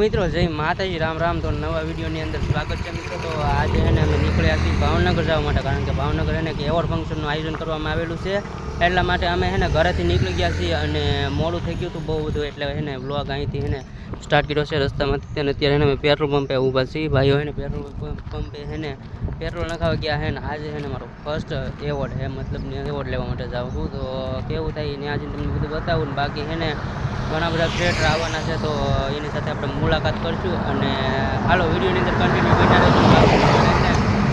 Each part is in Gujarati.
મિત્રો જય માતાજી, રામ રામ। તો નવા વિડીયોની અંદર સ્વાગત છે મિત્રો। તો આજે એને અમે નીકળ્યા છીએ ભાવનગર જવા માટે, કારણ કે ભાવનગર એને કે એવોર્ડ ફંક્શનનું આયોજન કરવામાં આવેલું છે। એટલા માટે અમે એને ઘરેથી નીકળી ગયા છીએ અને મોડું થઈ ગયું હતું બહુ બધું, એટલે એને વ્લોગ અહીંથી એને સ્ટાર્ટ કર્યો છે રસ્તામાંથી। તેને અત્યારે એને અમે પેટ્રોલ પંપે ઊભા છીએ ભાઈઓ, એને પેટ્રોલ પંપે એને પેટ્રોલ નખાવા ગયા છે ને આજે એને મારો ફર્સ્ટ એવોર્ડ છે, મતલબ એવોર્ડ લેવા માટે જાઉં છું। તો કેવું થાય ને આજે તમને બધું બતાવું ને બાકી એને ઘણા બધા ક્રિએટર આવવાના છે, તો એની સાથે આપણે મુલાકાત કરશું। અને હાલો વિડીયોની અંદર કન્ટિન્યુ બન્યા રહેજો।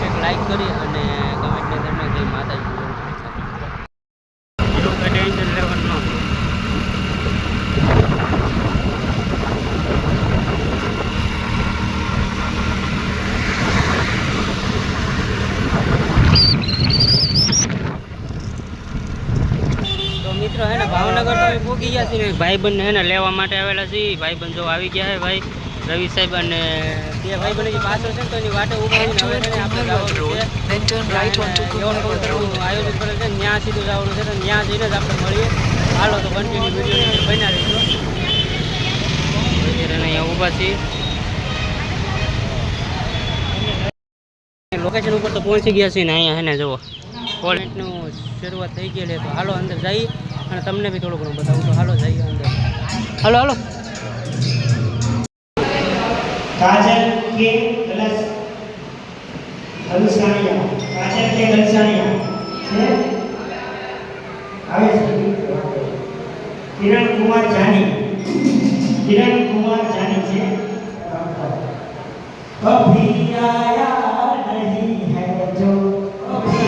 એક લાઈક કરી અને કમેન્ટની અંદર જય માતાજી ટેન્શન લેવાનું ન। મિત્રો હે ને ભાવનગર તો પૂગી ગયા છીએ, ભાઈબંધ હે ને લેવા માટે આવેલા છીએ। ભાઈબંધ જો આવી ગયા હે ભાઈ રવિ સાહેબ અને બે ભાઈબંધ જે પાછળ છે તો એની વાટે ઉભા રહીને હવે છે ને આપણે જવાનું છે આયોજન કરે છે, ત્યાં સીધું જવાનું છે, તો ત્યાં જઈને જ આપણે મળીએ। હાલો તો કન્ટિન્યુ વિડીયો બન્યા રહીશું। અત્યારે અહીંયા ઊભા છીએ, લોકેશન ઉપર તો પહોંચી ગયા છીએ ને અહીંયા હે ને જુઓ કોલેજનું શરૂઆત થઈ ગયેલી। તો હાલો અંદર જઈ અને તમને બી થોડું ઘણું બતાવું। તો હાલો જઈએ અંદર, હાલો હાલો। काजल के गलस हलसानिया, काजल के हलसानिया है आवे किरण कुमार जानी છે। अभी आया नहीं है जो अभी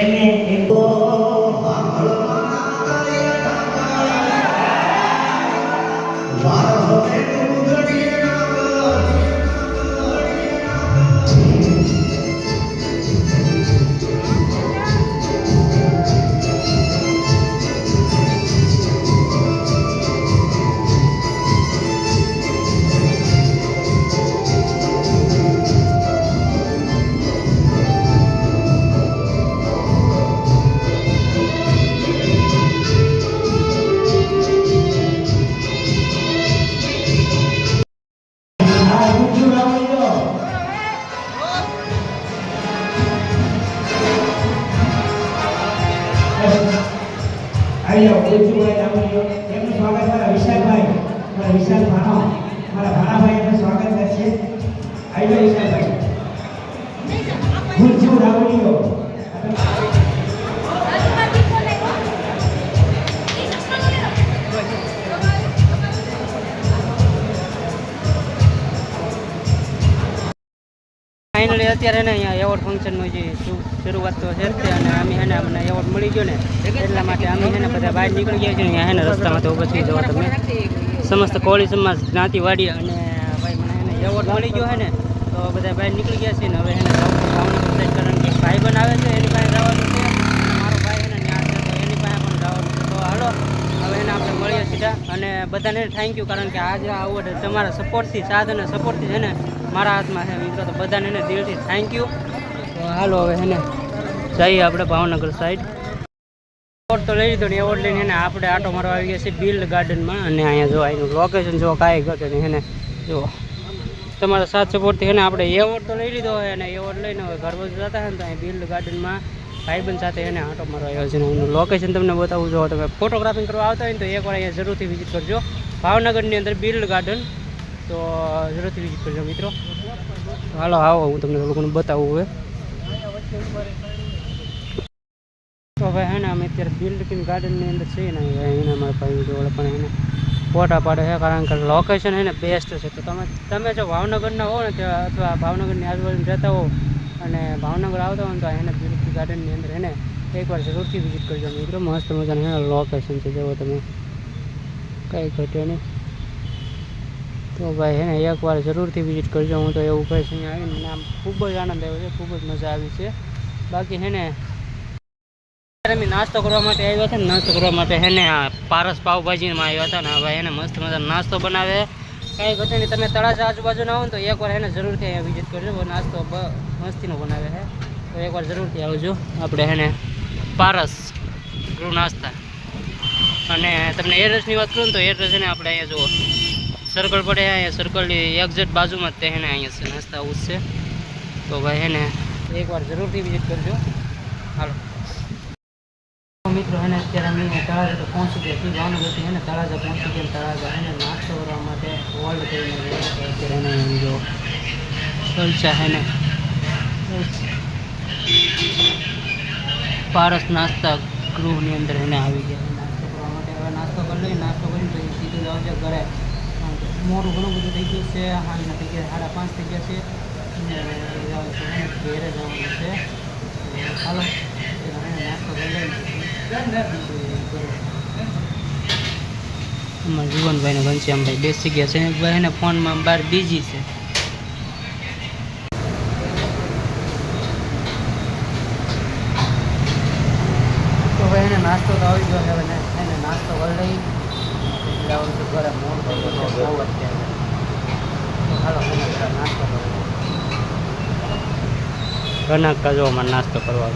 એને એકો આયો દેવજીભાઈ રામલીઓ એમનું સ્વાગત મારા વિશાલ ભાણો મારા ભાણાભાઈ એમનું સ્વાગત કરશે। આયો વિશાલભાઈ ગુરજુ રામલીઓ ફાઇનલી અત્યારે ને અહીંયા એવોર્ડ ફંક્શનનું જે શરૂઆત તો છે અને અમે એને અમને એવોર્ડ મળી ગયો ને એટલા માટે અમે એને બધા બહાર નીકળી ગયા છીએ। અહીંયા એને રસ્તામાં તો પછી જવા તમે સમસ્ત કોળી સમાજ જ્ઞાતિવાડી અને ભાઈ મને એને એવોર્ડ મળી ગયો છે ને તો બધા બહાર નીકળી ગયા છે ને હવે એને ભાવનગર કારણ કે ભાઈ બનાવે છે એની પાસે જવાનું છે, મારો ભાઈ એને ત્યાં છે તો એની પાસે પણ જવાનું છે। તો હાલો હવે એને આપણે મળીએ સીધા અને બધાને થેન્ક યુ, કારણ કે આજે આ એવોર્ડ તમારા સપોર્ટથી સાથ અને સપોર્ટથી છે ને મારા હાથમાં છે મિત્રો। તો બધાને એને દિલથી થેન્ક યુ। તો હાલો હવે એને જઈએ આપણે ભાવનગર સાઈડ। એવોર્ડ તો લઈ લીધો ને એવોર્ડ લઈને એને આપણે આટો મારવા આવી ગયા છે બિલ્ડ ગાર્ડનમાં અને અહીંયા જો અહીંનું લોકેશન જો કાંઈ ઘટે નહીં એને જો તમારા સાથ સપોર્ટથી એને આપણે એવોર્ડ તો લઈ લીધો હોય અને એવોર્ડ લઈને હવે ઘર બધું જતા હોય ને તો અહીં બિલ્ડ ગાર્ડનમાં ભાઈબંધ સાથે એને આટો મારવા આવ્યો છે। એનું લોકેશન તમને બતાવું જો તમે ફોટોગ્રાફિંગ કરવા આવતા હોય ને તો એકવાર અહીંયા જરૂરથી વિઝિટ કરજો ભાવનગરની અંદર બિલ્ડ ગાર્ડન, તો જરૂરથી વિઝિટ કરજો મિત્રો। હાલો આવો હું તમને થોડું ઘણું બતાવું હવે। તો ભાઈ હે ને અમે અત્યારે બિલ્ડ ગાર્ડનની અંદર છીએ ને એને અમારા ભાઈ જોડે પણ એને ફોટા પાડે છે, કારણ કે લોકેશન છે ને બેસ્ટ છે। તો તમે જો ભાવનગરના હો ને ત્યાં અથવા ભાવનગરની આજુબાજુ રહેતા હો અને ભાવનગર આવતા હોય ને તો એને બિલ્ડ ગાર્ડનની અંદર એને એકવાર જરૂરથી વિઝિટ કરજો મિત્રો। મસ્ત મજાનું લોકેશન છે, જુઓ તમે કંઈ ઘટે નહીં। તો તો ભાઈ હે ને એકવાર જરૂરથી વિઝિટ કરજો. હું તો એવું કહીશ, અહીંયા આવીને મને આમ ખૂબ જ આનંદ આવ્યો છે, ખૂબ જ મજા આવી છે. બાકી હે ને અમે નાસ્તો કરવા માટે આવ્યા હતા ને, નાસ્તો કરવા માટે હે ને આ પારસ પાવભાજીમાં આવ્યા હતા ને ભાઈ એને મસ્ત મજાનો નાસ્તો બનાવે. કાંઈ ઘટે નહીં, તમે તળાજા આજુબાજુ આવો ને તો એકવાર એને જરૂરથી અહીંયા વિઝિટ કરજો. નાસ્તો મસ્તીનો બનાવે છે, તો એકવાર જરૂરથી આવજો. આપણે હે ને પારસ ગૃહ નાસ્તા. અને તમને એડ્રેસની વાત કરું ને તો એડ્રેસ છે ને આપણે અહીંયા જુઓ સર્કલ પડે, અહીંયા સર્કલની એક્ઝેક્ટ બાજુમાં જ તે હે ને અહીંયા છે નાસ્તા હાઉસ છે. તો ભાઈ હે ને એકવાર જરૂરથી વિઝિટ કરજો. હાલો મિત્રો હે ને અત્યારે અમે તળાજા તો પહોંચી ગયા છીએ. ભાવનગરથી હે ને તળાજા પહોંચી ગયા. તળાજા હે ને નાસ્તો કરવા માટે હોલ્ડ કરીને અત્યારે એને જો ચલચા હે ને પારસ નાસ્તા ગૃહની અંદર એને આવી ગયા નાસ્તો કરવા માટે. હવે નાસ્તો કરી લઈએ, નાસ્તો કરીને પછી સીધું જાવ છે ઘરે. મોડું ઘણું બધું થઈ ગયું છે, હાલના થઈ ગયા 5:30 થઈ ગયા છે. ઘેરે જવાનું છે. ચાલો નાસ્તો કરી લઈએ. અમારા જીવનભાઈને ઘનશ્યામભાઈ બેસી ગયા છે. ભાઈ એને ફોનમાં બહાર બીજી છે. તો ભાઈ એને નાસ્તો તો આવી ગયો છે. હવે એને નાસ્તો કરી લઈ જવાનું છે ઘરે. મોડ થઈ ગયો છે બહુ અત્યારે. તો હાલો નાસ્તો કરો. ઘણા કાજો અમારે નાસ્તો કરવા